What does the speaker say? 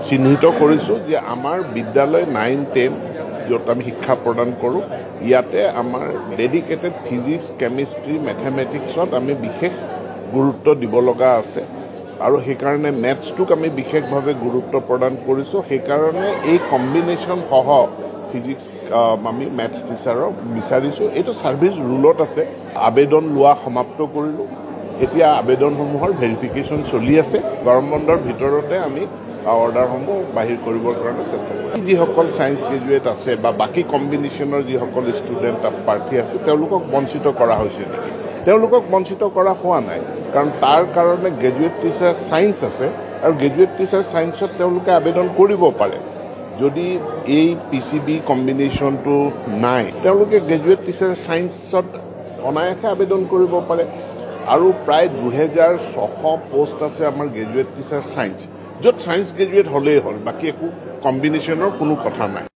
চিহ্নিত কৰিছোঁ যে আমাৰ বিদ্যালয় 9-10 য'ত আমি শিক্ষা প্ৰদান কৰোঁ ইয়াতে আমাৰ ডেডিকেটেড ফিজিক্স কেমিষ্ট্ৰি মেথমেটিক্সত আমি বিশেষ গুৰুত্ব দিব লগা আছে আৰু সেইকাৰণে মেথছটোক আমি বিশেষভাৱে গুৰুত্ব প্ৰদান কৰিছোঁ। সেইকাৰণে এই কম্বিনেশ্যন সহ ফিজিক্স আমি মেথছ টিচাৰক বিচাৰিছোঁ। এইটো ছাৰ্ভিচ ৰুলত আছে। আবেদন লোৱা সমাপ্ত কৰিলোঁ। এতিয়া আবেদনসমূহৰ ভেৰিফিকেশ্যন চলি আছে। গৰম বন্ধৰ ভিতৰতে আমি অৰ্ডাৰসমূহ বাহিৰ কৰিবৰ কাৰণে চেষ্টা কৰিম। যিসকল ছায়েন্স গ্ৰেজুৱেট আছে বা বাকী কম্বিনেশ্যনৰ যিসকল ষ্টুডেণ্ট প্ৰাৰ্থী আছে তেওঁলোকক বঞ্চিত কৰা হৈছে নেকি? তেওঁলোকক বঞ্চিত কৰা হোৱা নাই, কাৰণ তাৰ কাৰণে গ্ৰেজুৱেট টিচাৰ ছায়েন্স আছে আৰু গ্ৰেজুৱেট টিচাৰ ছায়েন্সত তেওঁলোকে আবেদন কৰিব পাৰে। যদি এই PCB কম্বিনেশ্যনটো নাই তেওঁলোকে গ্ৰেজুৱেট টিচাৰ ছায়েন্সত অনায়াসে আবেদন কৰিব পাৰে। আৰু প্ৰায় 2600 পোষ্ট আছে আমাৰ গ্ৰেজুৱেট টিচাৰ ছায়েন্স, য'ত ছায়েন্স গ্ৰেজুৱেট হ'লেই হ'ল, বাকী একো কম্বিনেশ্যনৰ কোনো কথা নাই।